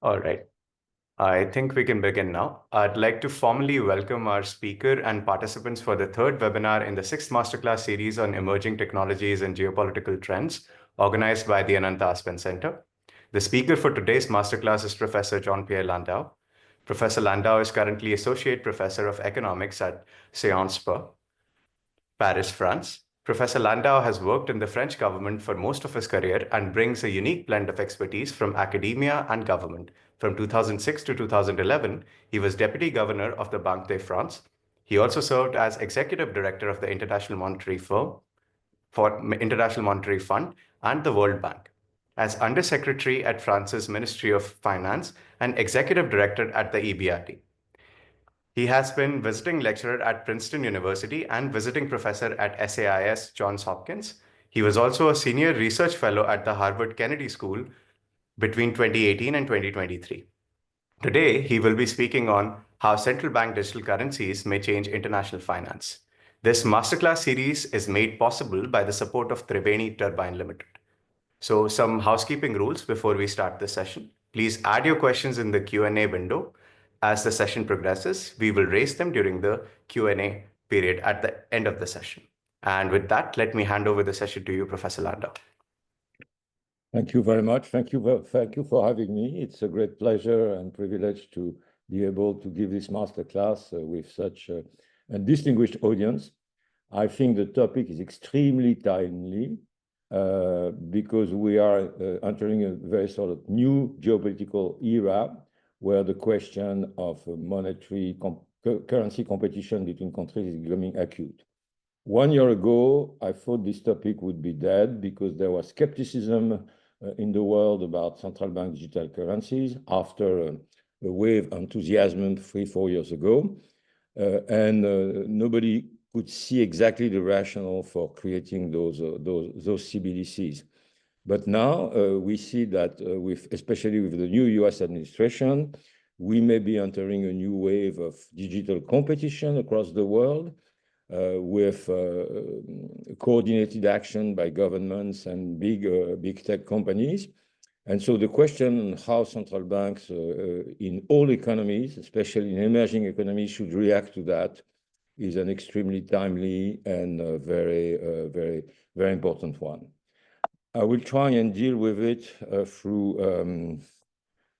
All right. I think we can begin now. I'd like to formally welcome our speaker and participants for the third webinar in the sixth masterclass series on emerging technologies and geopolitical trends, organized by the Ananta Aspen Center. The speaker for today's masterclass is Professor Jean-Pierre Landau. Professor Landau is currently Associate Professor of Economics at Sciences Po, Paris, France. Professor Landau has worked in the French government for most of his career and brings a unique blend of expertise from academia and government. From 2006 to 2011, he was Deputy Governor of the Banque de France. He also served as Executive Director of the International Monetary Fund and the World Bank, as Undersecretary at France's Ministry of Finance and Executive Director at the EBRD. He has been visiting lecturer at Princeton University and visiting professor at SAIS Johns Hopkins. He was also a senior research fellow at the Harvard Kennedy School between 2018 and 2023. Today, he will be speaking on how central bank digital currencies may change international finance. This masterclass series is made possible by the support of Triveni Turbine Limited. So some housekeeping rules before we start the session. Please add your questions in the Q&A window. As the session progresses, we will raise them during the Q&A period at the end of the session. And with that, let me hand over the session to you, Professor Landau. Thank you very much. Thank you for having me. It's a great pleasure and privilege to be able to give this masterclass with such a distinguished audience. I think the topic is extremely timely because we are entering a very sort of new geopolitical era where the question of monetary currency competition between countries is becoming acute. 1 year ago, I thought this topic would be dead because there was skepticism in the world about central bank digital currencies after a wave of enthusiasm 3-4 years ago. Nobody could see exactly the rationale for creating those CBDCs. But now we see that especially with the new US administration, we may be entering a new wave of digital competition across the world with coordinated action by governments and big tech companies. And so the question on how central banks in all economies, especially in emerging economies, should react to that is an extremely timely and very important one. I will try and deal with it through,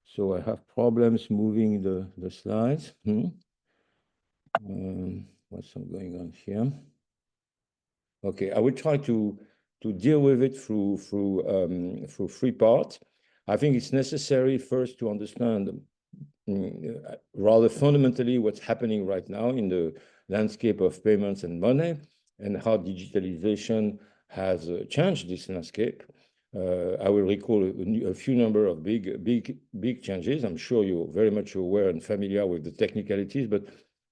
so I have problems moving the slides. What's going on here? Okay, I will try to deal with it through 3 parts. I think it's necessary first to understand rather fundamentally what's happening right now in the landscape of payments and money and how digitalization has changed this landscape. I will recall a few number of big changes. I'm sure you're very much aware and familiar with the technicalities, but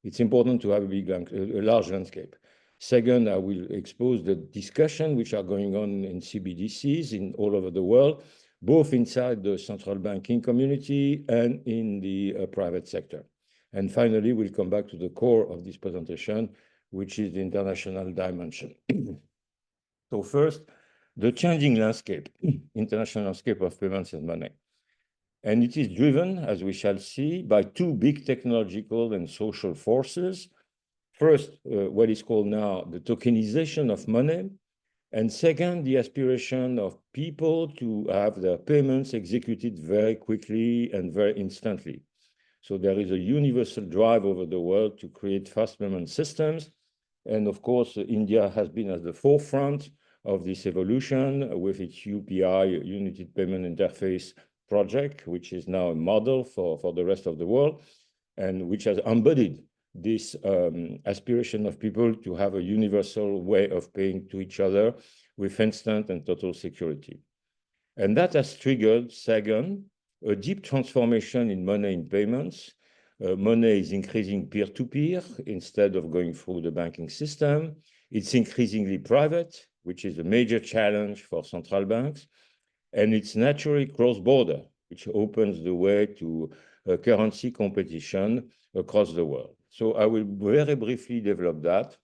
it's important to have a large landscape. Second, I will expose the discussion which are going on in CBDCs in all over the world, both inside the central banking community and in the private sector. And finally, we'll come back to the core of this presentation, which is the international dimension. So first, the changing landscape, international landscape of payments and money. And it is driven, as we shall see, by 2 big technological and social forces. First, what is called now the tokenization of money. And second, the aspiration of people to have their payments executed very quickly and very instantly. So there is a universal drive over the world to create fast payment systems. And of course, India has been at the forefront of this evolution with its UPI, United Payment Interface project, which is now a model for the rest of the world, and which has embodied this aspiration of people to have a universal way of paying to each other with instant and total security. And that has triggered, second, a deep transformation in money in payments. Money is increasing peer-to-peer instead of going through the banking system. It's increasingly private, which is a major challenge for central banks. And it's naturally cross-border, which opens the way to currency competition across the world. So I will very briefly develop that.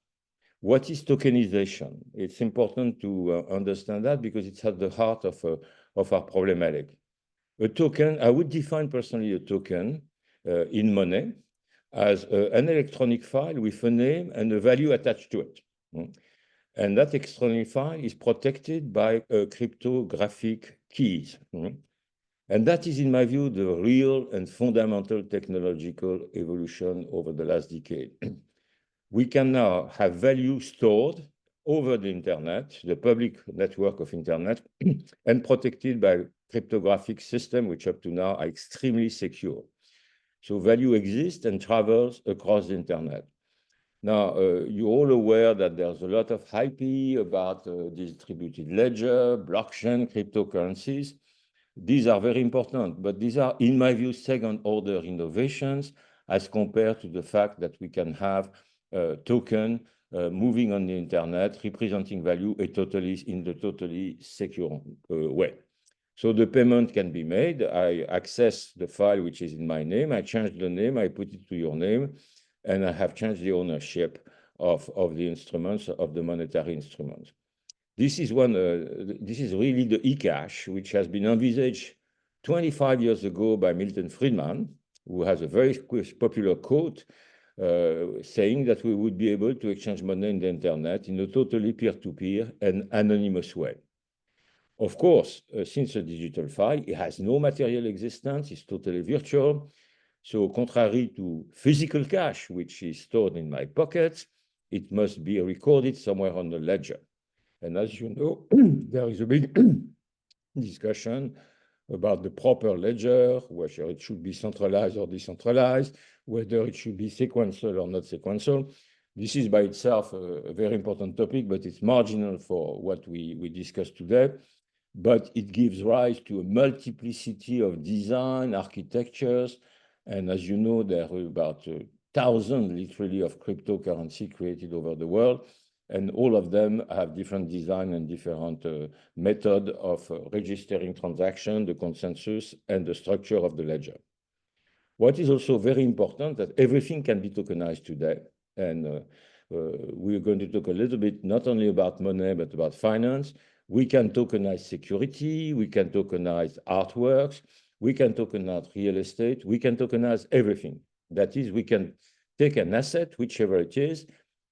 What is tokenization? It's important to understand that because it's at the heart of our problematic. A token, I would define personally a token in money as an electronic file with a name and a value attached to it. And that electronic file is protected by cryptographic keys. And that is, in my view, the real and fundamental technological evolution over the last decade. We can now have value stored over the internet, the public network of internet, and protected by cryptographic system, which up to now are extremely secure. So value exists and travels across the internet. Now, you're all aware that there's a lot of hype about distributed ledger, blockchain, cryptocurrencies. These are very important, but these are, in my view, second-order innovations as compared to the fact that we can have a token moving on the internet, representing value in the totally secure way. So the payment can be made. I access the file which is in my name. I change the name. I put it to your name, and I have changed the ownership of the instruments, of the monetary instruments. This is really the e-cash, which has been envisaged 25 years ago by Milton Friedman, who has a very popular quote saying that we would be able to exchange money in the internet in a totally peer-to-peer and anonymous way. Of course, since a digital file, it has no material existence, it's totally virtual. So contrary to physical cash, which is stored in my pocket, it must be recorded somewhere on the ledger. And as you know, there is a big discussion about the proper ledger, whether it should be centralized or decentralized, whether it should be sequential or not sequential. This is by itself a very important topic, but it's marginal for what we discussed today. But it gives rise to a multiplicity of design, architectures, and as you know, there are about 1,000 literally of cryptocurrency created over the world, and all of them have different design and different method of registering transaction, the consensus, and the structure of the ledger. What is also very important that everything can be tokenized today, and we're going to talk a little bit not only about money, but about finance. We can tokenize security, we can tokenize artworks, we can tokenize real estate, we can tokenize everything. That is, we can take an asset, whichever it is,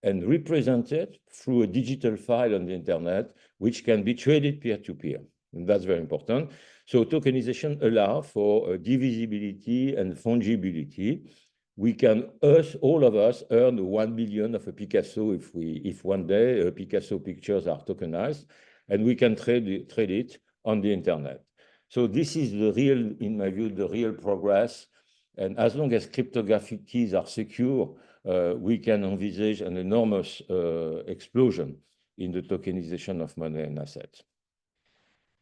and represent it through a digital file on the internet, which can be traded peer-to-peer. And that's very important. So tokenization allows for divisibility and fungibility. We can, all of us, earn 1 billion of a Picasso if one day Picasso pictures are tokenized, and we can trade it on the internet. So this is the real, in my view, the real progress. And as long as cryptographic keys are secure, we can envisage an enormous explosion in the tokenization of money and assets.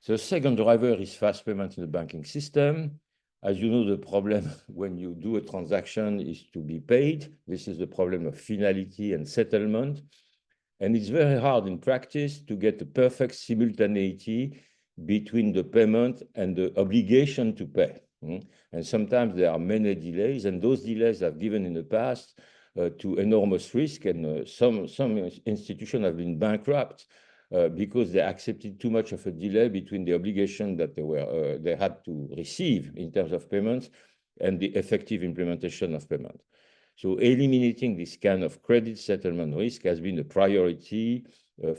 The second driver is fast payment in the banking system. As you know, the problem when you do a transaction is to be paid. This is the problem of finality and settlement. And it's very hard in practice to get the perfect simultaneity between the payment and the obligation to pay. And sometimes there are many delays, and those delays have given in the past to enormous risk, and some institutions have been bankrupt because they accepted too much of a delay between the obligation that they had to receive in terms of payments and the effective implementation of payment. So eliminating this kind of credit settlement risk has been a priority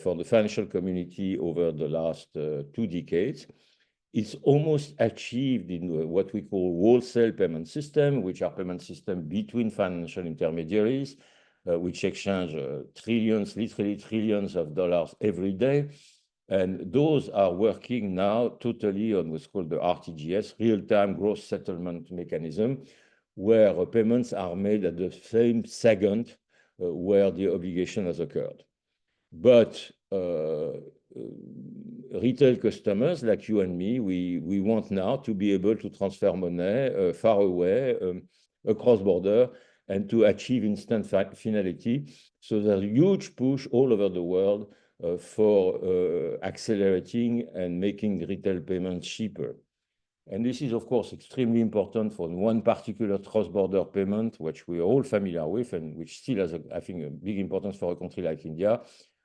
for the financial community over the last 2 decades. It's almost achieved in what we call wholesale payment system, which are payment systems between financial intermediaries, which exchange trillions, literally trillions of dollars every day. And those are working now totally on what's called the RTGS, real-time gross settlement mechanism, where payments are made at the same second where the obligation has occurred. But retail customers like you and me, we want now to be able to transfer money far away, across border, and to achieve instant finality. So there's a huge push all over the world for accelerating and making retail payments cheaper. And this is, of course, extremely important for one particular cross-border payment, which we are all familiar with, and which still has, I think, a big importance for a country like India,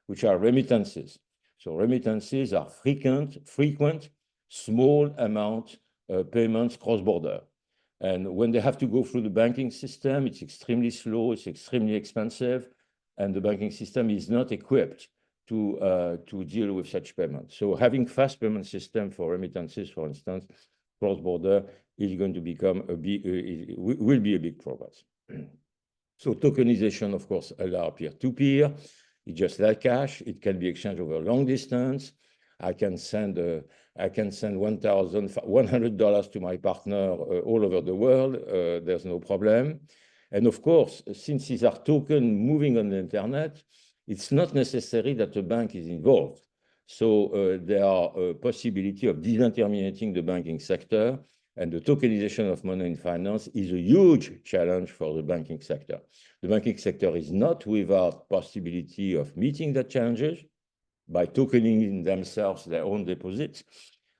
which are remittances. So remittances are frequent, small amount payments cross-border. And when they have to go through the banking system, it's extremely slow, it's extremely expensive, and the banking system is not equipped to deal with such payments. So having fast payment system for remittances, for instance, cross-border is going to become will be a big progress. So tokenization, of course, allow peer-to-peer. It's just like cash. It can be exchanged over long distance. I can send $1,100 to my partner all over the world. There's no problem. And of course, since these are tokens moving on the internet, it's not necessary that a bank is involved. So there are a possibility of disintermediating the banking sector, and the tokenization of money in finance is a huge challenge for the banking sector. The banking sector is not without possibility of meeting the challenges by tokening themselves their own deposits,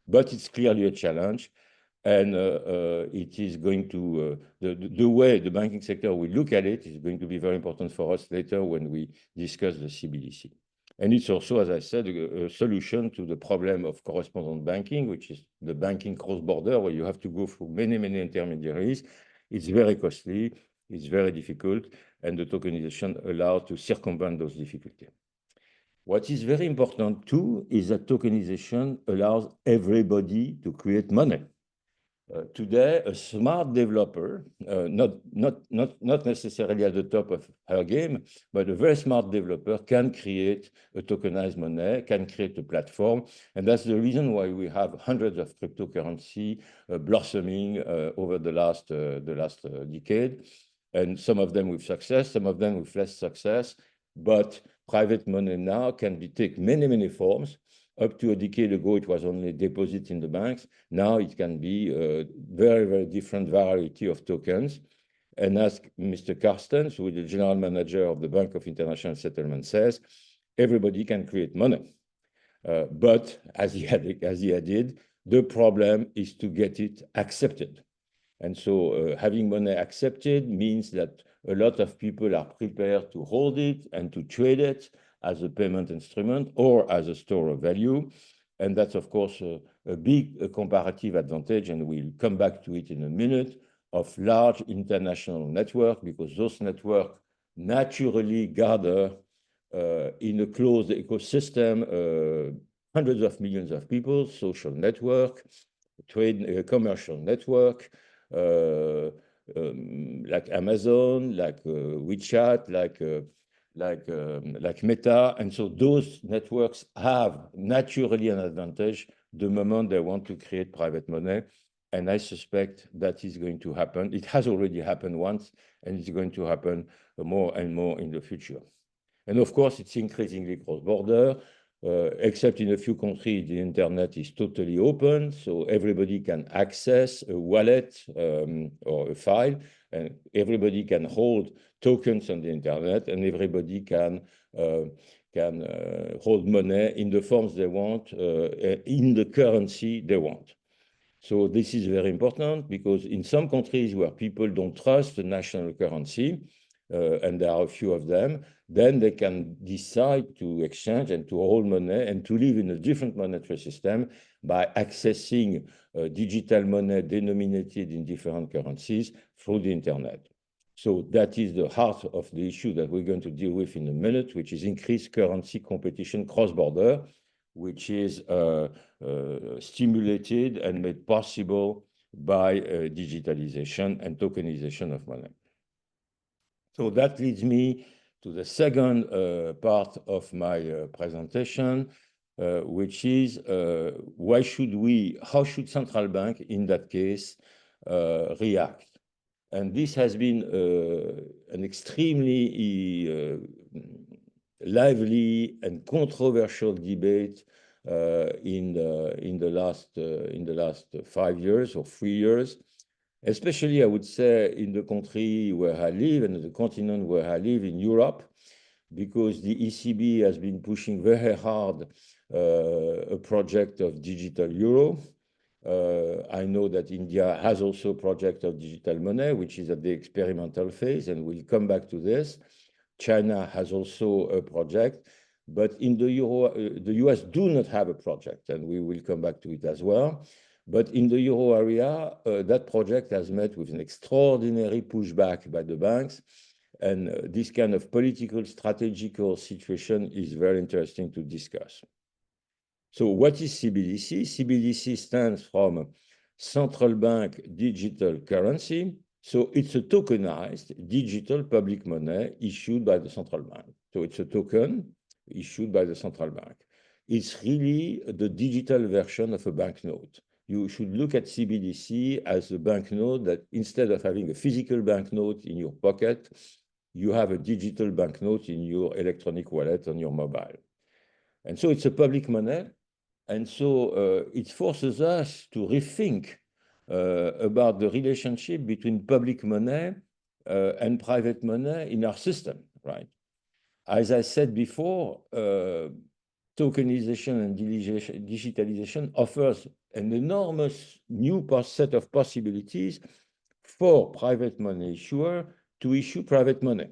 but it's clearly a challenge. And it is going to, the way the banking sector will look at it is going to be very important for us later when we discuss the CBDC. And it's also, as I said, a solution to the problem of correspondent banking, which is the banking cross-border, where you have to go through many, many intermediaries. It's very costly, it's very difficult, and the tokenization allows to circumvent those difficulties. What is very important too is that tokenization allows everybody to create money. Today, a smart developer, not necessarily at the top of her game, but a very smart developer can create a tokenized money, can create a platform. And that's the reason why we have hundreds of cryptocurrency blossoming over the last decade. And some of them with success, some of them with less success. But private money now can take many, many forms. Up to a decade ago, it was only deposit in the banks. Now it can be a very, very different variety of tokens. And as Mr. Carstens, who is the general manager of the Bank of International Settlement, says, everybody can create money. But as he added, the problem is to get it accepted. And so having money accepted means that a lot of people are prepared to hold it and to trade it as a payment instrument or as a store of value. And that's, of course, a big comparative advantage, and we'll come back to it in a minute, of large international network, because those networks naturally gather in a closed ecosystem hundreds of millions of people, social network, trade, commercial network, like Amazon, like WeChat, like Meta. And so those networks have naturally an advantage the moment they want to create private money. And I suspect that is going to happen. It has already happened once, and it's going to happen more and more in the future. And of course, it's increasingly cross-border. Except in a few countries, the internet is totally open, so everybody can access a wallet or a file, and everybody can hold tokens on the internet, and everybody can hold money in the forms they want, in the currency they want. So this is very important because in some countries where people don't trust the national currency, and there are a few of them, then they can decide to exchange and to hold money and to live in a different monetary system by accessing digital money denominated in different currencies through the internet. So that is the heart of the issue that we're going to deal with in a minute, which is increased currency competition cross-border, which is stimulated and made possible by digitalization and tokenization of money. So that leads me to the second part of my presentation, which is how should central bank in that case react? And this has been an extremely lively and controversial debate in the last 5 years or 3 years. Especially, I would say, in the country where I live and the continent where I live in Europe, because the ECB has been pushing very hard a project of digital euro. I know that India has also a project of digital money, which is at the experimental phase, and we'll come back to this. China has also a project, but in the US do not have a project, and we will come back to it as well. But in the euro area, that project has met with an extraordinary pushback by the banks. And this kind of political, strategical situation is very interesting to discuss. So what is CBDC? CBDC stands from Central Bank Digital Currency. So it's a tokenized digital public money issued by the central bank. So it's a token issued by the central bank. It's really the digital version of a banknote. You should look at CBDC as a banknote that instead of having a physical banknote in your pocket, you have a digital banknote in your electronic wallet on your mobile. And so it's a public money. And so it forces us to rethink about the relationship between public money and private money in our system, right? As I said before, tokenization and digitalization offers an enormous new set of possibilities for private money issuer to issue private money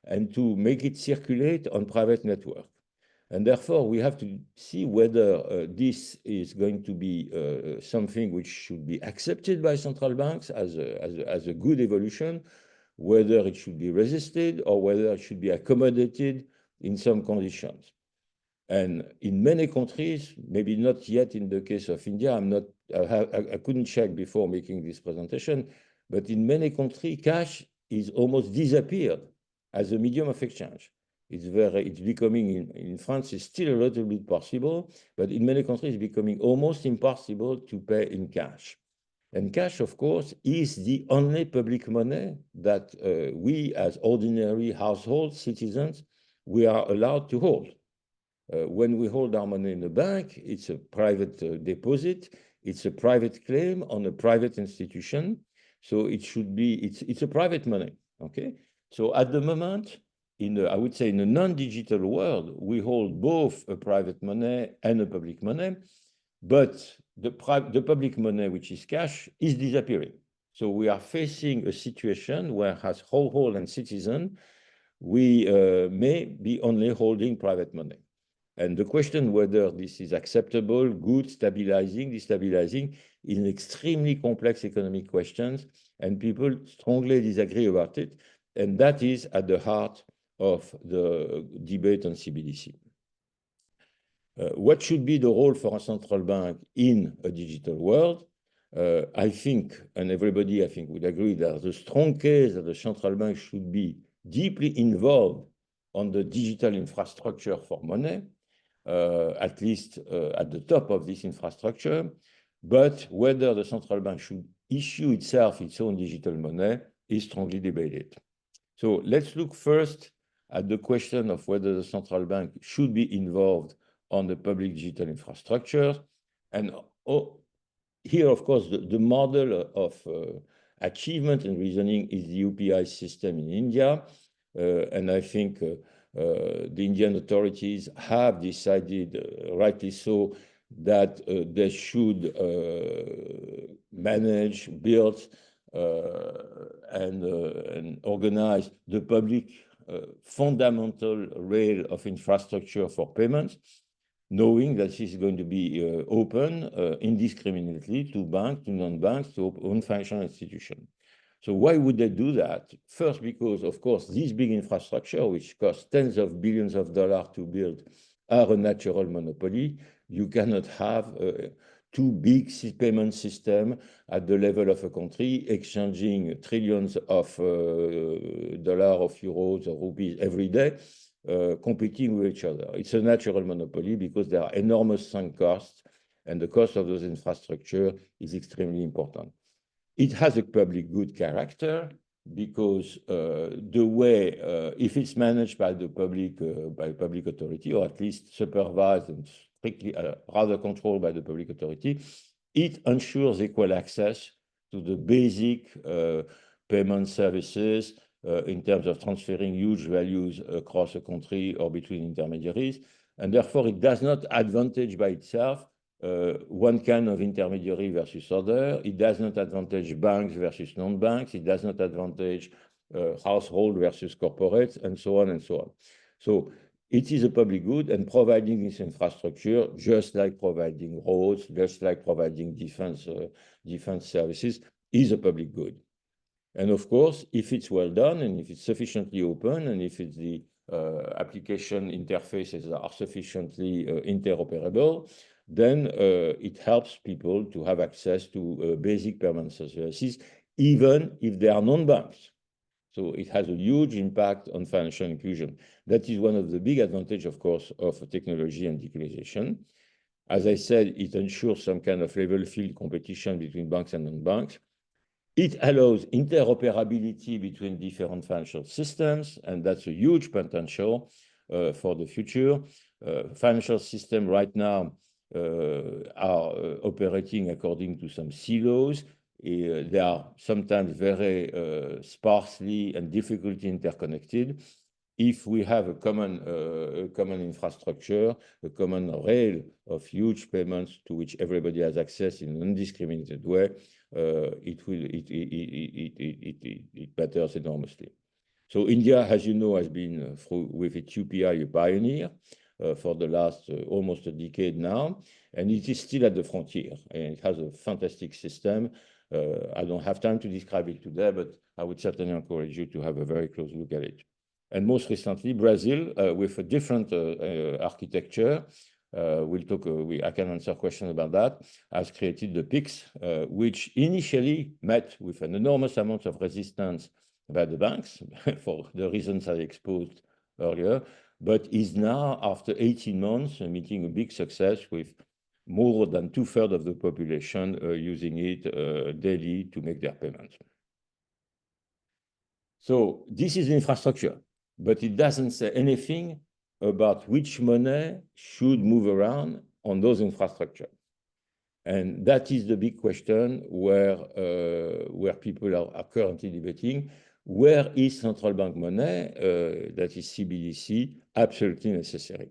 and to make it circulate on private network. And therefore, we have to see whether this is going to be something which should be accepted by central banks as a good evolution, whether it should be resisted or whether it should be accommodated in some conditions. And in many countries, maybe not yet in the case of India, I couldn't check before making this presentation, but in many countries, cash is almost disappeared as a medium of exchange. It's becoming in France, it's still a little bit possible, but in many countries, it's becoming almost impossible to pay in cash. And cash, of course, is the only public money that we as ordinary household citizens, we are allowed to hold. When we hold our money in the bank, it's a private deposit, it's a private claim on a private institution. So it should be, it's a private money, okay? So at the moment, I would say in a non-digital world, we hold both a private money and a public money, but the public money, which is cash, is disappearing. So we are facing a situation where as household and citizen, we may be only holding private money. And the question whether this is acceptable, good, stabilizing, destabilizing, is an extremely complex economic question, and people strongly disagree about it. And that is at the heart of the debate on CBDC. What should be the role for a central bank in a digital world? I think, and everybody I think would agree that the strong case that the central bank should be deeply involved on the digital infrastructure for money, at least at the top of this infrastructure. But whether the central bank should issue itself its own digital money is strongly debated. So let's look first at the question of whether the central bank should be involved on the public digital infrastructure. And here, of course, the model of achievement and reasoning is the UPI system in India. And I think the Indian authorities have decided, rightly so, that they should manage, build, and organize the public fundamental rail of infrastructure for payments, knowing that this is going to be open indiscriminately to banks, to non-banks, to own financial institutions. So why would they do that? First, because, of course, these big infrastructure, which cost tens of billions of dollars to build, are a natural monopoly. You cannot have two big payment systems at the level of a country, exchanging trillions of dollars, of euros, or rupees every day, competing with each other. It's a natural monopoly because there are enormous sunk costs, and the cost of those infrastructure is extremely important. It has a public good character because the way, if it's managed by the public authority, or at least supervised and strictly rather controlled by the public authority, it ensures equal access to the basic payment services in terms of transferring huge values across a country or between intermediaries. And therefore, it does not advantage by itself one kind of intermediary versus other. It does not advantage banks versus non-banks. It does not advantage household versus corporates, and so on and so on. So it is a public good, and providing this infrastructure, just like providing roads, just like providing defense services, is a public good. And of course, if it's well done and if it's sufficiently open and if it's the application interfaces are sufficiently interoperable, then it helps people to have access to basic payment services, even if they are non-banks. So it has a huge impact on financial inclusion. That is one of the big advantages, of course, of technology and digitalization. As I said, it ensures some kind of level field competition between banks and non-banks. It allows interoperability between different financial systems, and that's a huge potential for the future. Financial systems right now are operating according to some silos. They are sometimes very sparsely and difficultly interconnected. If we have a common infrastructure, a common rail of huge payments to which everybody has access in an undiscriminated way, it matters enormously. So India, as you know, has been through with its UPI a pioneer for the last almost a decade now, and it is still at the frontier. And it has a fantastic system. I don't have time to describe it today, but I would certainly encourage you to have a very close look at it. And most recently, Brazil, with a different architecture, I can answer questions about that, has created the PIX, which initially met with an enormous amount of resistance by the banks for the reasons I exposed earlier, but is now, after 18 months, meeting a big success with more than 2/3 of the population using it daily to make their payments. So this is infrastructure, but it doesn't say anything about which money should move around on those infrastructure. And that is the big question where people are currently debating. Where is central bank money, that is CBDC, absolutely necessary?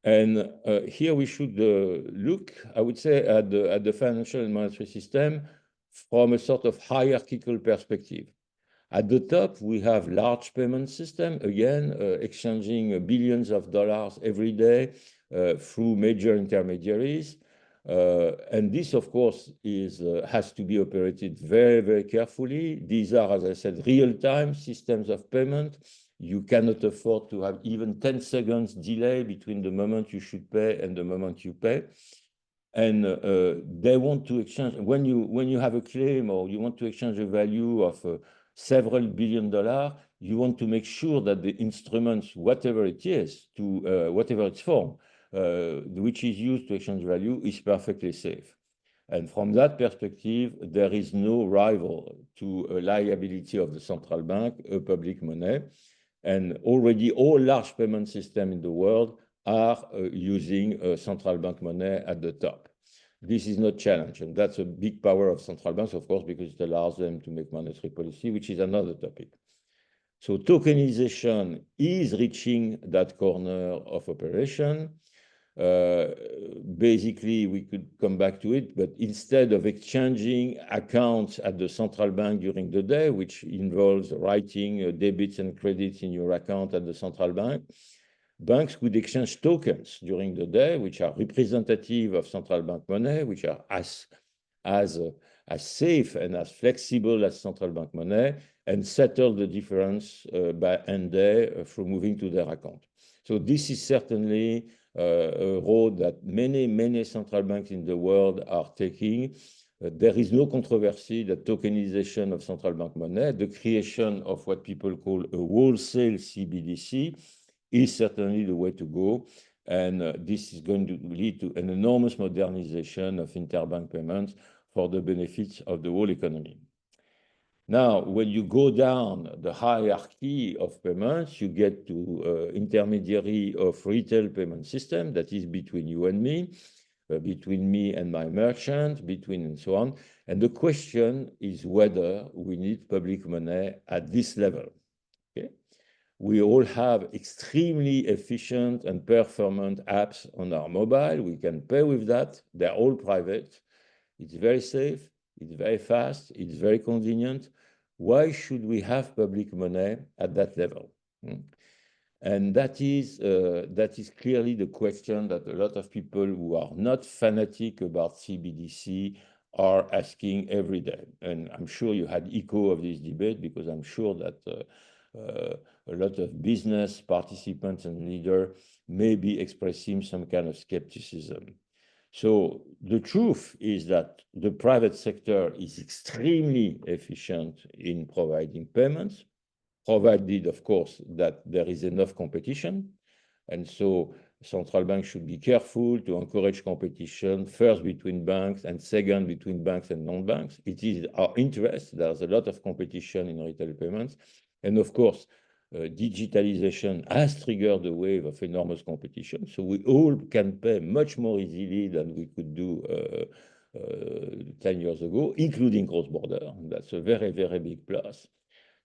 And here we should look, I would say, at the financial and monetary system from a sort of hierarchical perspective. At the top, we have large payment system, again, exchanging billions of dollars every day through major intermediaries. And this, of course, has to be operated very, very carefully. These are, as I said, real-time systems of payment. You cannot afford to have even 10 seconds delay between the moment you should pay and the moment you pay. And they want to exchange, when you have a claim or you want to exchange a value of several $billion, you want to make sure that the instruments, whatever it is, whatever its form, which is used to exchange value, is perfectly safe. And from that perspective, there is no rival to a liability of the central bank, a public money. And already all large payment systems in the world are using central bank money at the top. This is not challenged, and that's a big power of central banks, of course, because it allows them to make monetary policy, which is another topic. So tokenization is reaching that corner of operation. Basically, we could come back to it, but instead of exchanging accounts at the central bank during the day, which involves writing debits and credits in your account at the central bank, banks could exchange tokens during the day, which are representative of central bank money, which are as safe and as flexible as central bank money, and settle the difference by end day through moving to their account. So this is certainly a road that many central banks in the world are taking. There is no controversy that tokenization of central bank money, the creation of what people call a wholesale CBDC, is certainly the way to go. And this is going to lead to an enormous modernization of interbank payments for the benefits of the whole economy. Now, when you go down the hierarchy of payments, you get to intermediary of retail payment system, that is between you and me, between me and my merchant, between and so on. And the question is whether we need public money at this level. Okay? We all have extremely efficient and performant apps on our mobile. We can pay with that. They're all private. It's very safe. It's very fast. It's very convenient. Why should we have public money at that level? And that is clearly the question that a lot of people who are not fanatic about CBDC are asking every day. And I'm sure you had echo of this debate because I'm sure that a lot of business participants and leaders may be expressing some kind of skepticism. So the truth is that the private sector is extremely efficient in providing payments, provided, of course, that there is enough competition. And so central banks should be careful to encourage competition, first between banks and second between banks and non-banks. It is our interest. There's a lot of competition in retail payments. And of course, digitalization has triggered a wave of enormous competition. So we all can pay much more easily than we could do 10 years ago, including cross-border. That's a very, very big plus.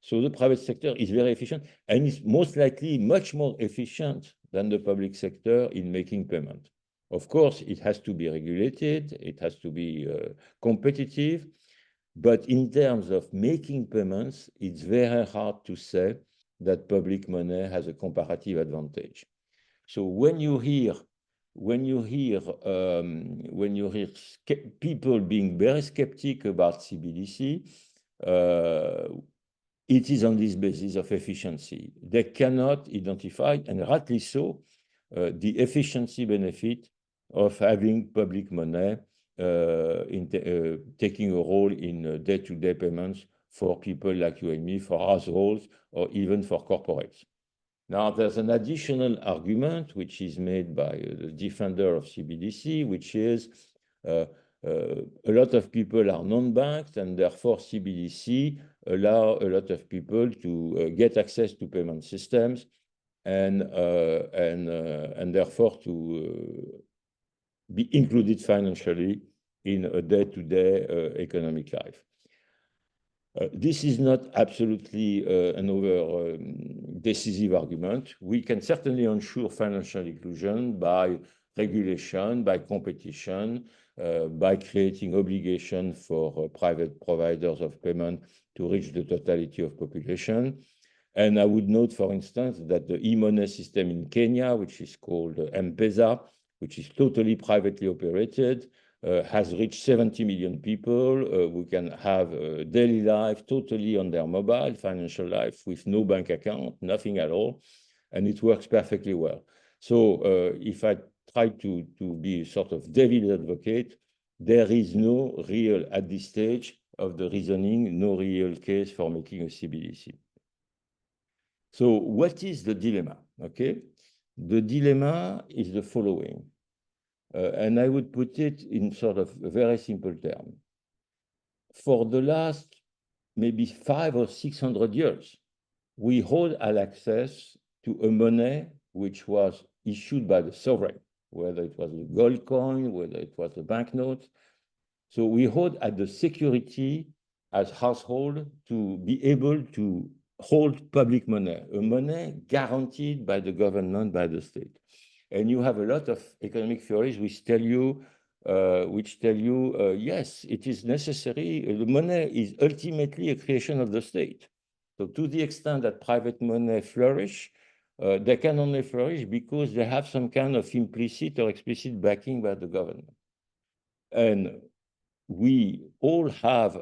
So the private sector is very efficient and is most likely much more efficient than the public sector in making payment. Of course, it has to be regulated, it has to be competitive, but in terms of making payments, it's very hard to say that public money has a comparative advantage. So when you hear people being very skeptic about CBDC, it is on this basis of efficiency. They cannot identify, and rightly so, the efficiency benefit of having public money taking a role in day-to-day payments for people like you and me, for households, or even for corporates. Now, there's an additional argument which is made by the defender of CBDC, which is a lot of people are non-banked, and therefore CBDC allow a lot of people to get access to payment systems and therefore to be included financially in a day-to-day economic life. This is not absolutely an over decisive argument. We can certainly ensure financial inclusion by regulation, by competition, by creating obligation for private providers of payment to reach the totality of population. And I would note, for instance, that the e-money system in Kenya, which is called M-Pesa, which is totally privately operated, has reached 70 million people who can have a daily life totally on their mobile, financial life with no bank account, nothing at all, and it works perfectly well. So if I try to be sort of devil's advocate, there is no real, at this stage of the reasoning, no real case for making a CBDC. So what is the dilemma? Okay, the dilemma is the following. And I would put it in sort of a very simple term. For the last maybe 500 or 600 years, we hold access to a money which was issued by the sovereign, whether it was a gold coin, whether it was a banknote. So we hold at the security as household to be able to hold public money, a money guaranteed by the government, by the state. And you have a lot of economic theories which tell you, yes, it is necessary. The money is ultimately a creation of the state. So to the extent that private money flourish, they can only flourish because they have some kind of implicit or explicit backing by the government. And we all have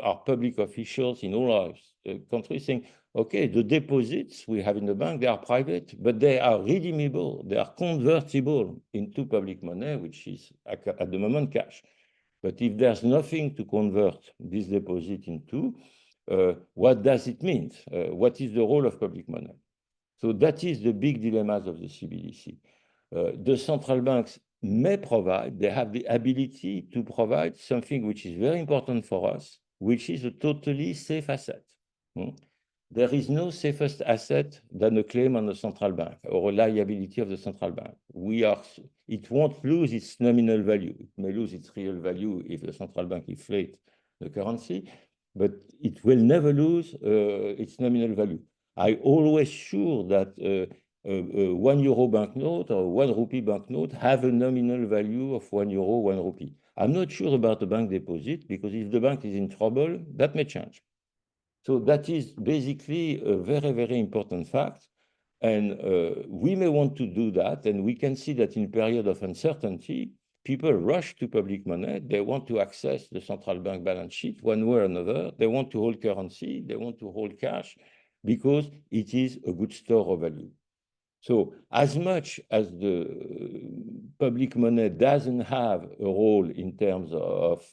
our public officials in all our countries saying, okay, the deposits we have in the bank, they are private, but they are redeemable, they are convertible into public money, which is at the moment cash. But if there's nothing to convert this deposit into, what does it mean? What is the role of public money? So that is the big dilemmas of the CBDC. The central banks may provide, they have the ability to provide something which is very important for us, which is a totally safe asset. There is no safest asset than a claim on the central bank or a liability of the central bank. It won't lose its nominal value. It may lose its real value if the central bank inflates the currency, but it will never lose its nominal value. I always sure that €1 banknote or €1 banknote have a nominal value of €1, €1. I'm not sure about the bank deposit because if the bank is in trouble, that may change. So that is basically a very, very important fact. And we may want to do that, and we can see that in period of uncertainty, people rush to public money. They want to access the central bank balance sheet one way or another. They want to hold currency. They want to hold cash because it is a good store of value. So as much as the public money doesn't have a role in terms of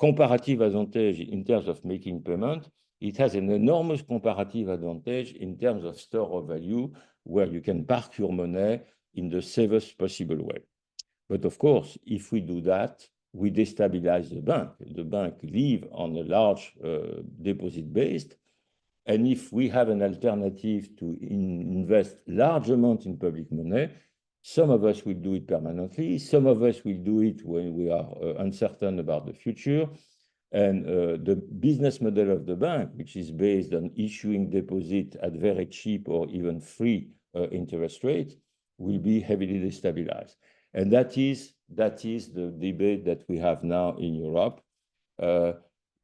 comparative advantage in terms of making payment, it has an enormous comparative advantage in terms of store of value where you can park your money in the safest possible way. But of course, if we do that, we destabilize the bank. The bank live on a large deposit base. And if we have an alternative to invest large amount in public money, some of us will do it permanently. Some of us will do it when we are uncertain about the future. And the business model of the bank, which is based on issuing deposit at very cheap or even free interest rates, will be heavily destabilized. And that is the debate that we have now in Europe.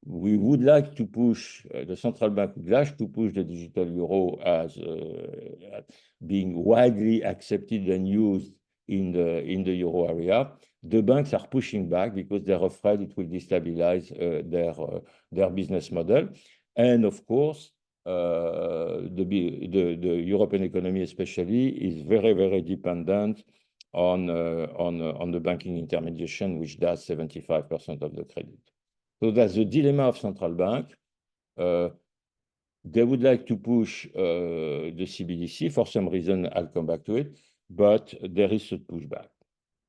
We would like to push, the central bank would like to push the digital euro as being widely accepted and used in the euro area. The banks are pushing back because they're afraid it will destabilize their business model. And of course, the European economy especially is very, very dependent on the banking intermediation, which does 75% of the credit. So that's the dilemma of central bank. They would like to push the CBDC for some reason. I'll come back to it, but there is a pushback.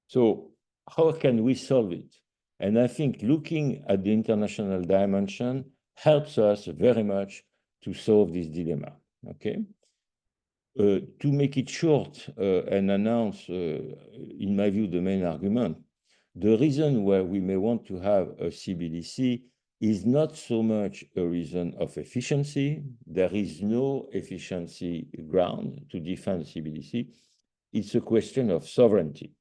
So how can we solve it? And I think looking at the international dimension helps us very much to solve this dilemma. Okay. To make it short and announce, in my view, the main argument, the reason why we may want to have a CBDC is not so much a reason of efficiency. There is no efficiency ground to defend CBDC. It's a question of sovereignty.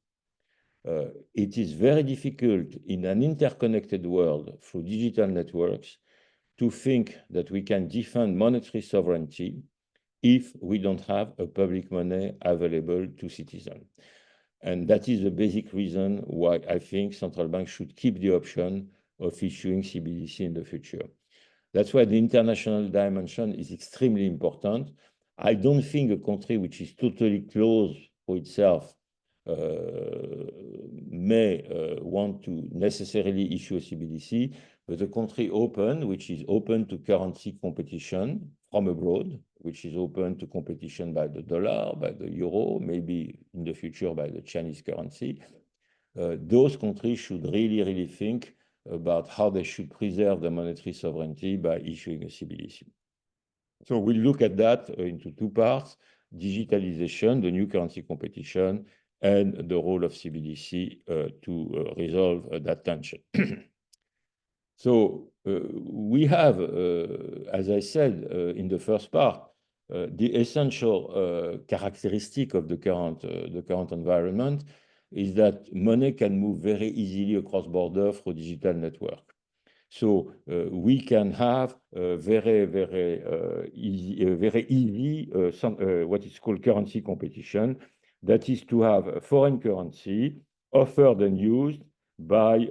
It is very difficult in an interconnected world through digital networks to think that we can defend monetary sovereignty if we don't have a public money available to citizens. And that is the basic reason why I think central banks should keep the option of issuing CBDC in the future. That's why the international dimension is extremely important. I don't think a country which is totally closed for itself may want to necessarily issue a CBDC, but a country open, which is open to currency competition from abroad, which is open to competition by the dollar, by the euro, maybe in the future by the Chinese currency, those countries should really, really think about how they should preserve their monetary sovereignty by issuing a CBDC. So we'll look at that into two parts: digitalization, the new currency competition, and the role of CBDC to resolve that tension. So we have, as I said in the first part, the essential characteristic of the current environment is that money can move very easily across border through digital network. So we can have very easy what is called currency competition. That is to have a foreign currency offered and used by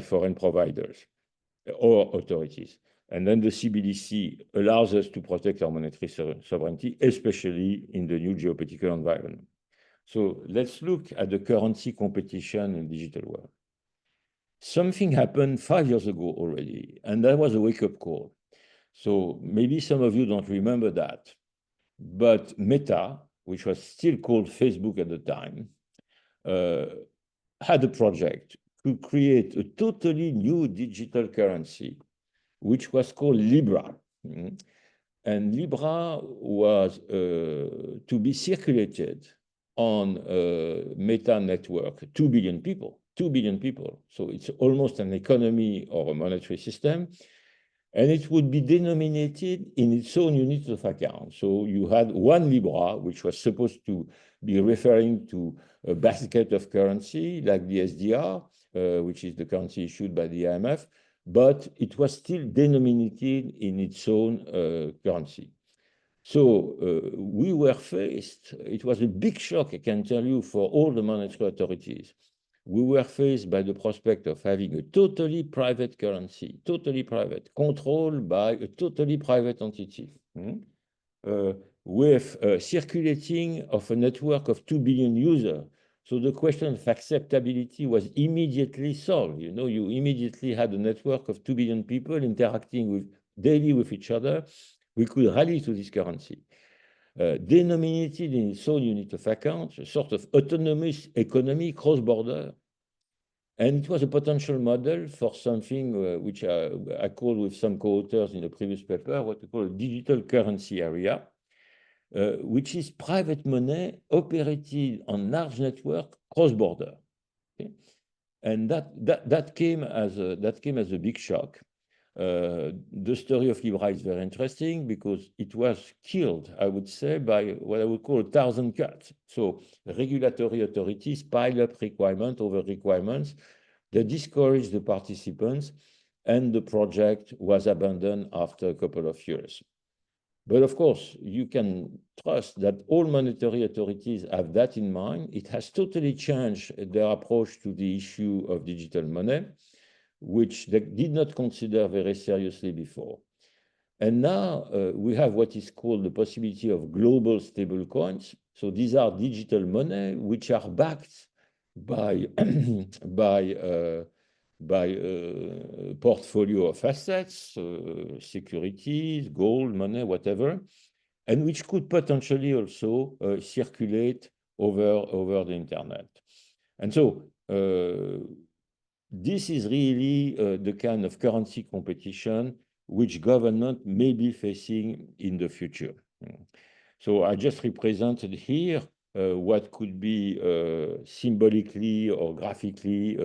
foreign providers or authorities. And then the CBDC allows us to protect our monetary sovereignty, especially in the new geopolitical environment. So let's look at the currency competition in digital world. Something happened 5 years ago already, and that was a wake-up call. So maybe some of you don't remember that, but Meta, which was still called Facebook at the time, had a project to create a totally new digital currency, which was called Libra. And Libra was to be circulated on Meta network, 2 billion people, 2 billion people. So it's almost an economy or a monetary system. And it would be denominated in its own unit of account. So you had one Libra, which was supposed to be referring to a basket of currency, like the SDR, which is the currency issued by the IMF. but it was still denominated in its own currency. So we were faced, it was a big shock, I can tell you, for all the monetary authorities. We were faced by the prospect of having a totally private currency, totally private, controlled by a totally private entity, uh, with circulating of a network of 2 billion users. So the question of acceptability was immediately solved. You know, you immediately had a network of 2 billion people interacting daily with each other. We could rally to this currency. Denominated in its own unit of account, a sort of autonomous economy cross-border. And it was a potential model for something which I called with some co-authors in the previous paper, what we call a digital currency area, which is private money operated on large network cross-border. Okay? And that came as a big shock. The story of Libra is very interesting because it was killed, I would say, by what I would call 1,000 cuts. So regulatory authorities pile up requirement over requirements. They discouraged the participants, and the project was abandoned after a couple of years. But of course, you can trust that all monetary authorities have that in mind. It has totally changed their approach to the issue of digital money, which they did not consider very seriously before. And now we have what is called the possibility of global stable coins. So these are digital money which are backed by by portfolio of assets, securities, gold, money, whatever, and which could potentially also circulate over the internet. And so this is really the kind of currency competition which government may be facing in the future. So I just represented here what could be symbolically or graphically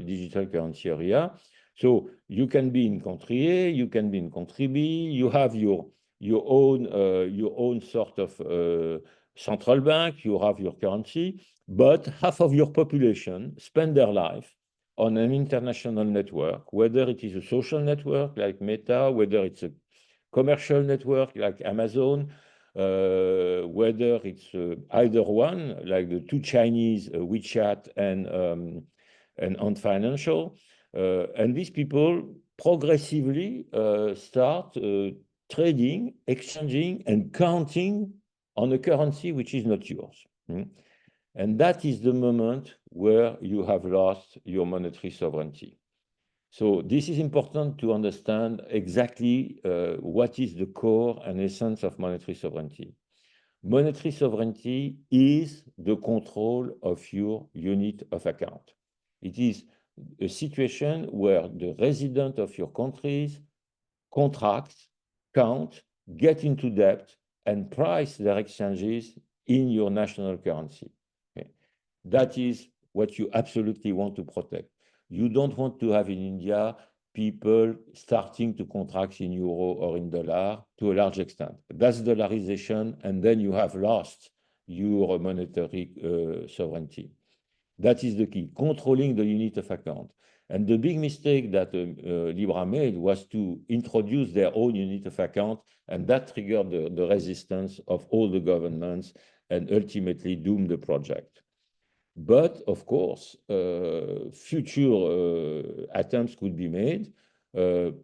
digital currency area. So you can be in country A, you can be in country B, you have your own sort of central bank, you have your currency, but half of your population spend their life on an international network, whether it is a social network like Meta, whether it's a commercial network like Amazon, whether it's either one, like the two Chinese, WeChat and Ant Financial. And these people progressively start trading, exchanging, and counting on a currency which is not yours. And that is the moment where you have lost your monetary sovereignty. So this is important to understand exactly what is the core and essence of monetary sovereignty. Monetary sovereignty is the control of your unit of account. It is a situation where the resident of your countries contract, count, get into debt, and price their exchanges in your national currency. Okay? That is what you absolutely want to protect. You don't want to have in India people starting to contract in euro or in dollar to a large extent. That's dollarization, and then you have lost your monetary sovereignty. That is the key, controlling the unit of account. And the big mistake that Libra made was to introduce their own unit of account, and that triggered the resistance of all the governments and ultimately doomed the project. But of course, future attempts could be made,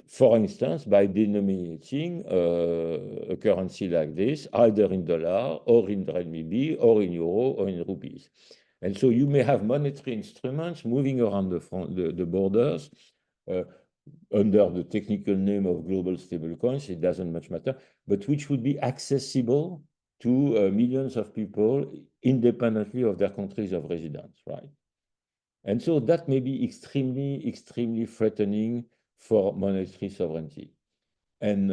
for instance, by denominating a currency like this, either in dollar or in renminbi or in euro or in rupees. And so you may have monetary instruments moving around the borders under the technical name of global stablecoins, it doesn't much matter, but which would be accessible to millions of people independently of their countries of residence, right? And so that may be extremely, extremely threatening for monetary sovereignty. And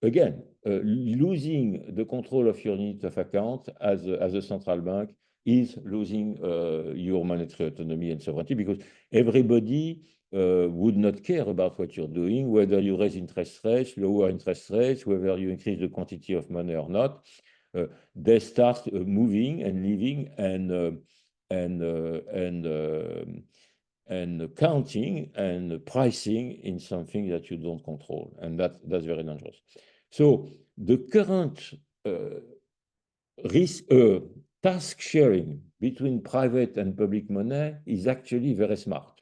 again, losing the control of your unit of account as a central bank is losing your monetary autonomy and sovereignty, because everybody would not care about what you're doing, whether you raise interest rates, lower interest rates, whether you increase the quantity of money or not. They start moving and living and and counting and pricing in something that you don't control. And that's very dangerous. So the current risk, task sharing between private and public money is actually very smart.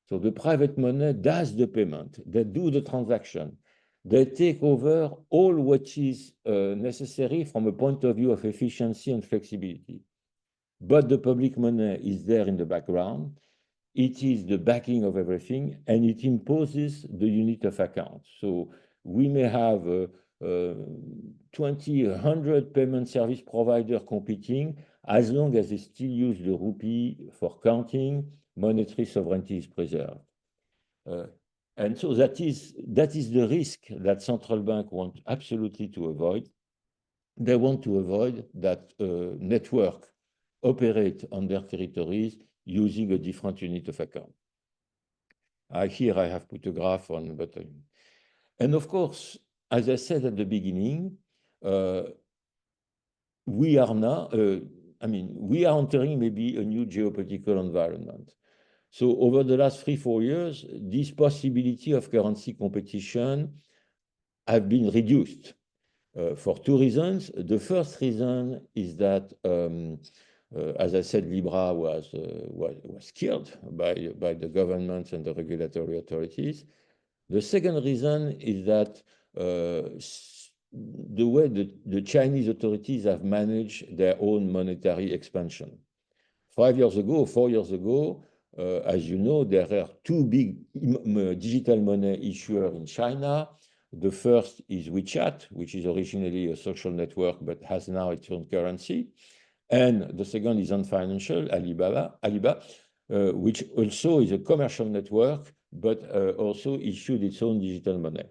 So the private money does the payment, they do the transaction, they take over all what is necessary from a point of view of efficiency and flexibility. But the public money is there in the background. It is the backing of everything, and it imposes the unit of account. So we may have 20, 100 payment service provider competing. As long as they still use the rupee for counting, monetary sovereignty is preserved. And so that is the risk that central bank want absolutely to avoid. They want to avoid that network operate on their territories using a different unit of account. Here I have put a graph on, but and of course, as I said at the beginning, we are now, we are entering maybe a new geopolitical environment. So over the last 3-4 years, this possibility of currency competition have been reduced for two reasons. The first reason is that, as I said, Libra was killed by the governments and the regulatory authorities. The second reason is that the way the Chinese authorities have managed their own monetary expansion. 5 years ago, 4 years ago, as you know, there are two big digital money issuers in China. The first is WeChat, which is originally a social network but has now its own currency. And the second is Ant Financial, Alibaba, which also is a commercial network but also issued its own digital money.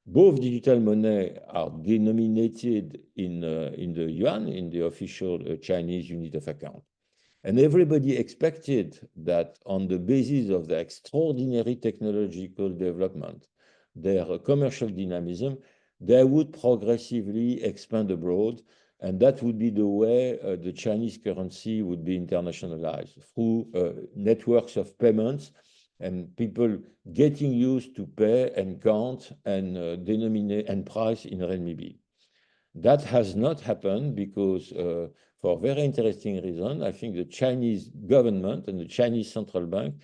Both digital money are denominated in the yuan, in the official Chinese unit of account. And everybody expected that on the basis of the extraordinary technological development, their commercial dynamism, they would progressively expand abroad. And that would be the way the Chinese currency would be internationalized through networks of payments and people getting used to pay and count and denominate and price in renminbi. That has not happened because, for a very interesting reason, I think the Chinese government and the Chinese central bank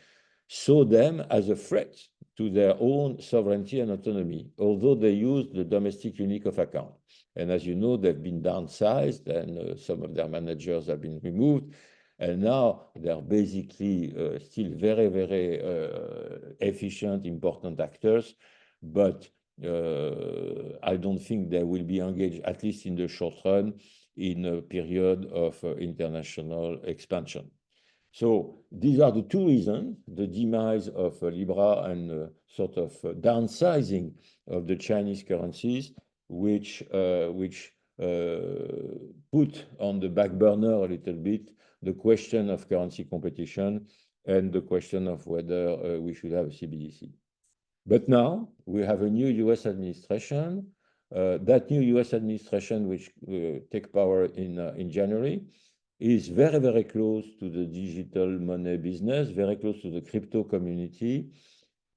saw them as a threat to their own sovereignty and autonomy, although they use the domestic unit of account. And as you know, they've been downsized and some of their managers have been removed. And now they're basically still very, very efficient, important actors. But I don't think they will be engaged, at least in the short run, in a period of international expansion. So these are the two reasons, the demise of Libra and sort of downsizing of the Chinese currencies, which put on the back burner a little bit the question of currency competition and the question of whether we should have a CBDC. But now we have a new US administration. That new US administration, which take power in January, is very, very close to the digital money business, very close to the crypto community,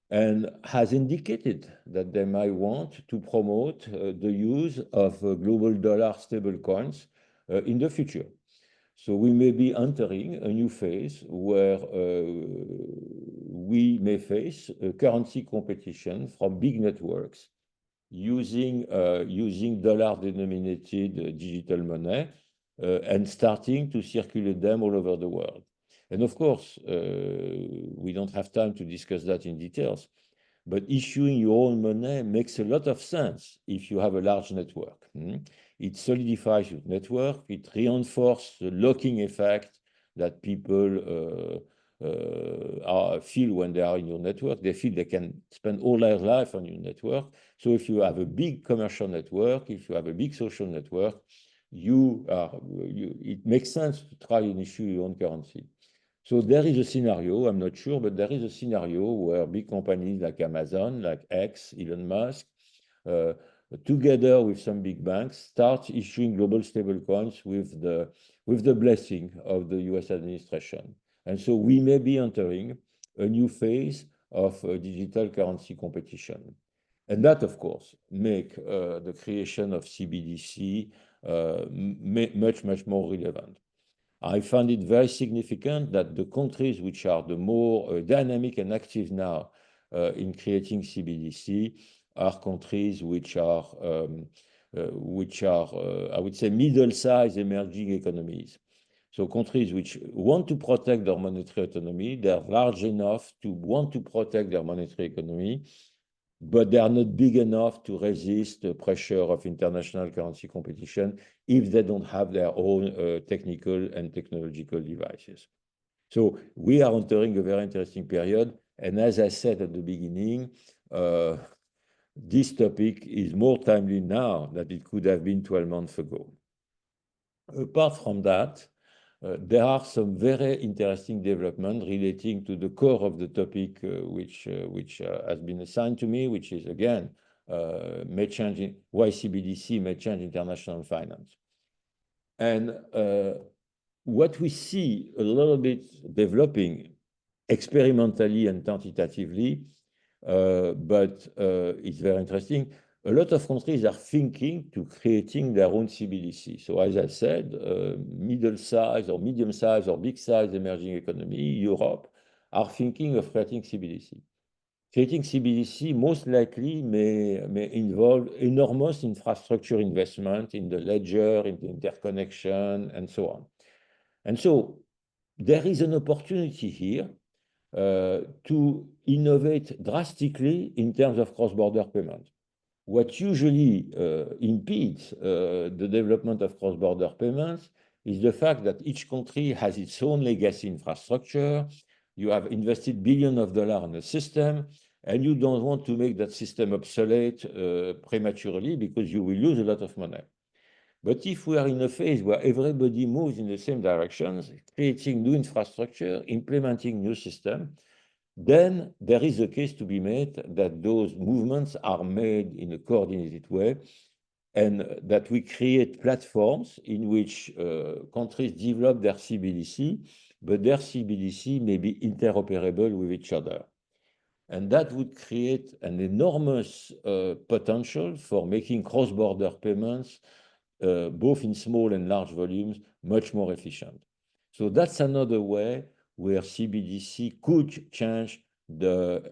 and has indicated that they might want to promote the use of global dollar stable coins in the future. So we may be entering a new phase where we may face a currency competition from big networks using dollar-denominated digital money and starting to circulate them all over the world. And of course, we don't have time to discuss that in details, but issuing your own money makes a lot of sense if you have a large network. It solidifies your network, it reinforces the locking effect that people feel when they are in your network. They feel they can spend all their life on your network. So if you have a big commercial network, if you have a big social network, it makes sense to try and issue your own currency. So there is a scenario, I'm not sure, but there is a scenario where big companies like Amazon, like X, Elon Musk, together with some big banks, start issuing global stablecoins with the blessing of the US administration. And so we may be entering a new phase of digital currency competition. And that, of course, make the creation of CBDC much, much more relevant. I find it very significant that the countries which are the more dynamic and active now in creating CBDC are countries which are, I would say, middle-sized emerging economies. So countries which want to protect their monetary autonomy, they're large enough to want to protect their monetary economy, but they are not big enough to resist the pressure of international currency competition if they don't have their own technical and technological devices. So we are entering a very interesting period. And as I said at the beginning, this topic is more timely now than it could have been 12 months ago. Apart from that, there are some very interesting developments relating to the core of the topic which has been assigned to me, which is, again, may change why CBDC may change international finance. And what we see a little bit developing experimentally and tentatively, but it's very interesting. A lot of countries are thinking to creating their own CBDC. So as I said, middle-sized or medium-sized or big-sized emerging economy, Europe, are thinking of creating CBDC. Creating CBDC most likely may involve enormous infrastructure investment in the ledger, in the interconnection, and so on. And so there is an opportunity here to innovate drastically in terms of cross-border payment. What usually impedes the development of cross-border payments is the fact that each country has its own legacy infrastructure. You have invested billions of dollars in a system, and you don't want to make that system obsolete prematurely because you will lose a lot of money. But if we are in a phase where everybody moves in the same directions, creating new infrastructure, implementing new system, then there is a case to be made that those movements are made in a coordinated way and that we create platforms in which countries develop their CBDC, but their CBDC may be interoperable with each other. And that would create an enormous potential for making cross-border payments, both in small and large volumes, much more efficient. So that's another way where CBDC could change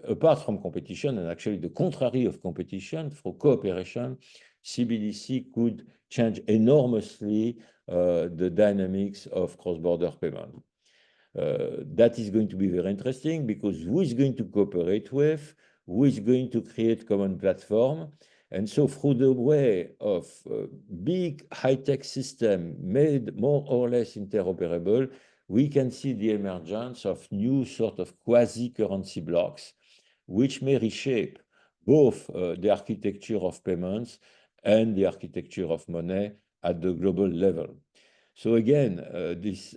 apart from competition, and actually the contrary of competition, for cooperation, CBDC could change enormously the dynamics of cross-border payment. That is going to be very interesting because who is going to cooperate with, who is going to create common platform, and so through the way of big high-tech system made more or less interoperable, we can see the emergence of new sort of quasi-currency blocks, which may reshape both the architecture of payments and the architecture of money at the global level. So again,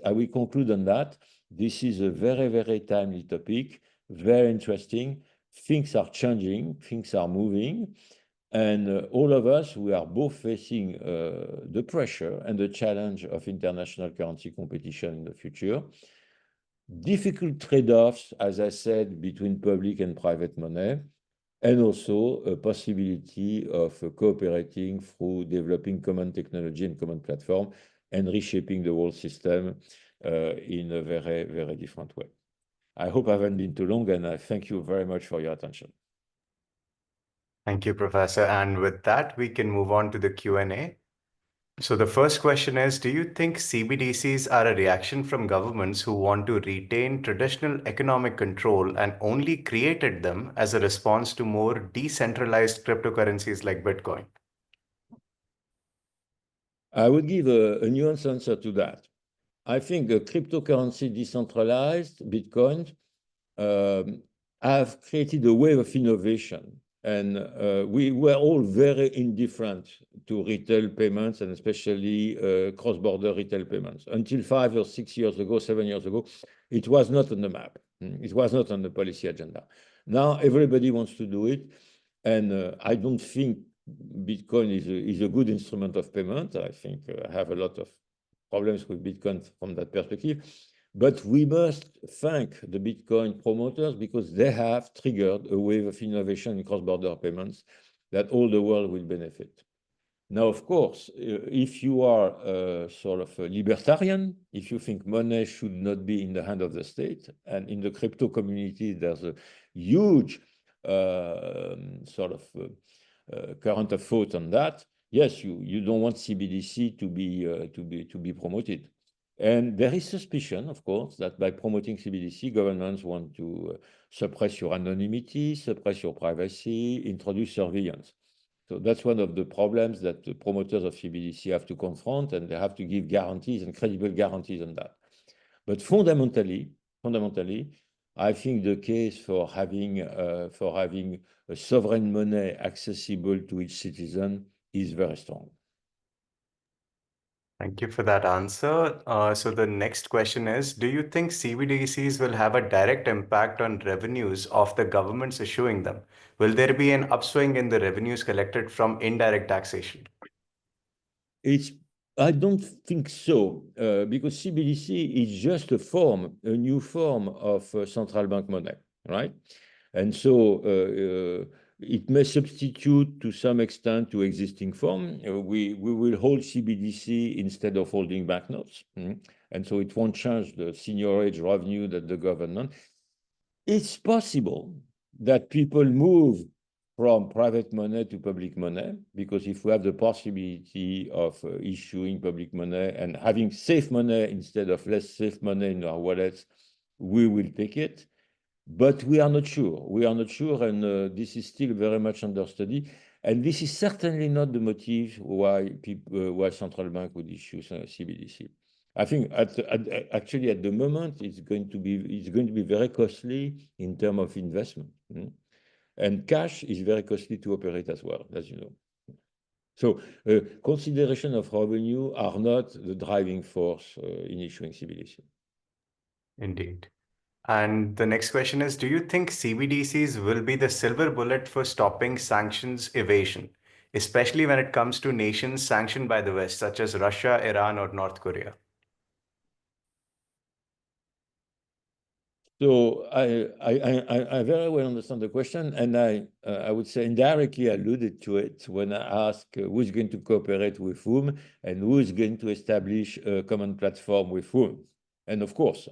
I will conclude on that. This is a very, very timely topic, very interesting. Things are changing, things are moving. And all of us, we are both facing the pressure and the challenge of international currency competition in the future. Difficult trade-offs, as I said, between public and private money, and also a possibility of cooperating through developing common technology and common platform and reshaping the world system in a very, very different way. I hope I haven't been too long, and I thank you very much for your attention. Thank you, Professor. And with that, we can move on to the Q&A. So the first question is, do you think CBDCs are a reaction from governments who want to retain traditional economic control and only created them as a response to more decentralized cryptocurrencies like Bitcoin? I would give a nuanced answer to that. I think a cryptocurrency decentralized, Bitcoin, have created a wave of innovation. And we were all very indifferent to retail payments and especially cross-border retail payments. Until 5 or 6 years ago, 7 years ago, it was not on the map. It was not on the policy agenda. Now everybody wants to do it. And I don't think Bitcoin is a good instrument of payment. I think I have a lot of problems with Bitcoin from that perspective. But we must thank the Bitcoin promoters because they have triggered a wave of innovation in cross-border payments that all the world will benefit. Now, of course, if you are sort of a libertarian, if you think money should not be in the hand of the state, and in the crypto community, there's a huge sort of current of thought on that. Yes, you don't want CBDC to be promoted. And there is suspicion, of course, that by promoting CBDC, governments want to suppress your anonymity, suppress your privacy, introduce surveillance. So that's one of the problems that the promoters of CBDC have to confront, and they have to give guarantees and credible guarantees on that. But fundamentally, I think the case for having a sovereign money accessible to each citizen is very strong. Thank you for that answer. So the next question is, do you think CBDCs will have a direct impact on revenues of the governments issuing them? Will there be an upswing in the revenues collected from indirect taxation? I don't think so, because CBDC is just a new form of central bank money, right? And so it may substitute to some extent to existing form. We will hold CBDC instead of holding banknotes. And so it won't change the seigniorage revenue that the government. It's possible that people move from private money to public money, because if we have the possibility of issuing public money and having safe money instead of less safe money in our wallets, we will take it. But we are not sure. We are not sure, and this is still very much under study. And this is certainly not the motive why central bank would issue CBDC. I think actually at the moment it's going to be very costly in terms of investment, and cash is very costly to operate as well, as you know. So consideration of revenue are not the driving force in issuing CBDC. Indeed. And the next question is, do you think CBDCs will be the silver bullet for stopping sanctions evasion, especially when it comes to nations sanctioned by the West, such as Russia, Iran, or North Korea? So I very well understand the question, and I would say indirectly alluded to it when I ask who's going to cooperate with whom and who's going to establish a common platform with whom. And of course,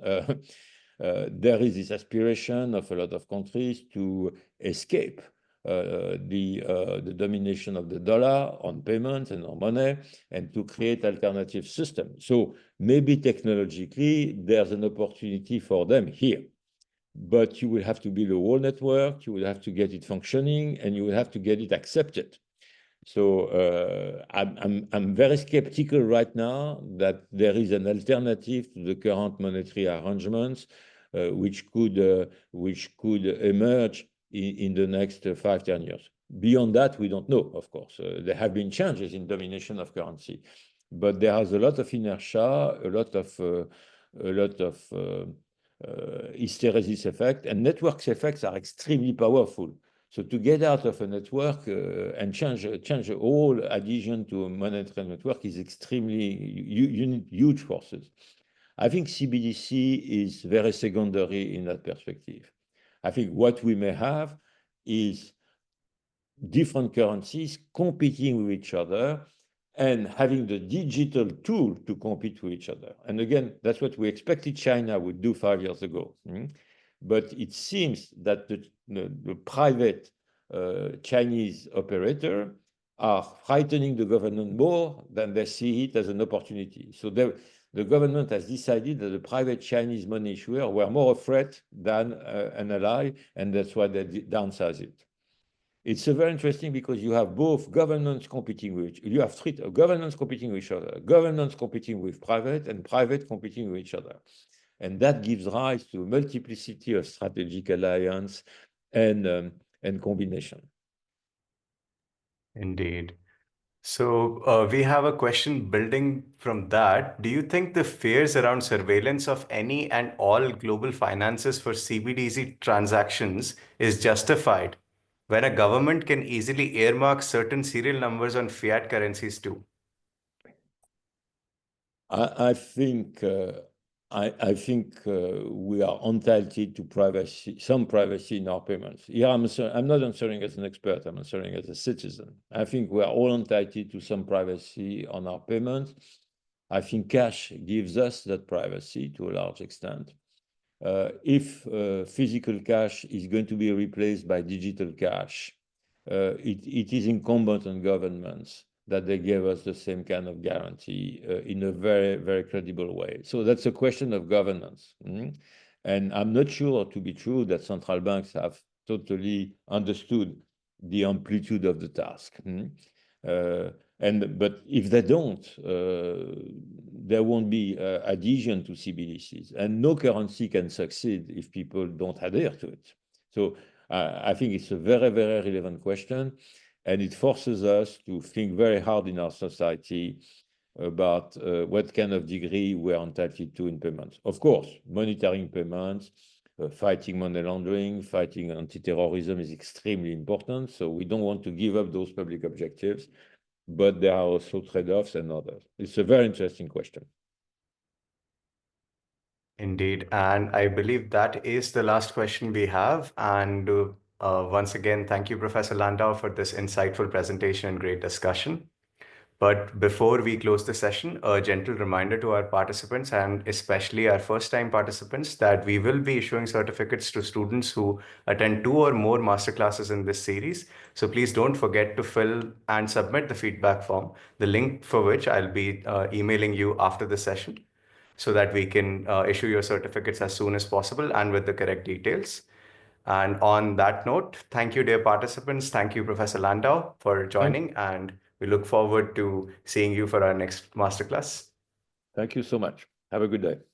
there is this aspiration of a lot of countries to escape the domination of the dollar on payments and on money, and to create alternative systems. So maybe technologically there's an opportunity for them here, but you will have to build a whole network, you will have to get it functioning, and you will have to get it accepted. So I'm very skeptical right now that there is an alternative to the current monetary arrangements, which could emerge in the next 5-10 years. Beyond that, we don't know, of course. There have been changes in domination of currency, but there is a lot of inertia, a lot of hysteresis effect, and networks effects are extremely powerful. So to get out of a network and change the whole adhesion to a monetary network is extremely, you need huge forces. I think CBDC is very secondary in that perspective. I think what we may have is different currencies competing with each other and having the digital tool to compete with each other. And again, that's what we expected China would do 5 years ago. But it seems that the private Chinese operator are frightening the government more than they see it as an opportunity. So the government has decided that the private Chinese money issuer were more a threat than an ally, and that's why they downsize it. It's very interesting because you have both governments competing with, you have three governments competing with each other, governments competing with private, and private competing with each other. And that gives rise to a multiplicity of strategic alliance and combination. Indeed. So we have a question building from that. Do you think the fears around surveillance of any and all global finances for CBDC transactions is justified when a government can easily earmark certain serial numbers on fiat currencies too? I think I think we are entitled to privacy, some privacy in our payments. Here, I'm not answering as an expert, I'm answering as a citizen. I think we are all entitled to some privacy on our payments. I think cash gives us that privacy to a large extent. If physical cash is going to be replaced by digital cash, it is incumbent on governments that they gave us the same kind of guarantee in a very, very credible way. So that's a question of governance. And I'm not sure to be true that central banks have totally understood the amplitude of the task. But if they don't, there won't be adhesion to CBDCs, and no currency can succeed if people don't adhere to it. So I think it's a very, very relevant question, and it forces us to think very hard in our society about what kind of degree we are entitled to in payments. Of course, monitoring payments, fighting money laundering, fighting anti-terrorism is extremely important. So we don't want to give up those public objectives, but there are also trade-offs and others. It's a very interesting question. Indeed. And I believe that is the last question we have. And once again, thank you, Professor Landau, for this insightful presentation and great discussion. But before we close the session, a gentle reminder to our participants and especially our first-time participants that we will be issuing certificates to students who attend 2 or more masterclasses in this series. So please don't forget to fill and submit the feedback form, the link for which I'll be emailing you after the session so that we can issue your certificates as soon as possible and with the correct details. And on that note, thank you, dear participants. Thank you, Professor Landau, for joining, and we look forward to seeing you for our next masterclass. Thank you so much. Have a good day.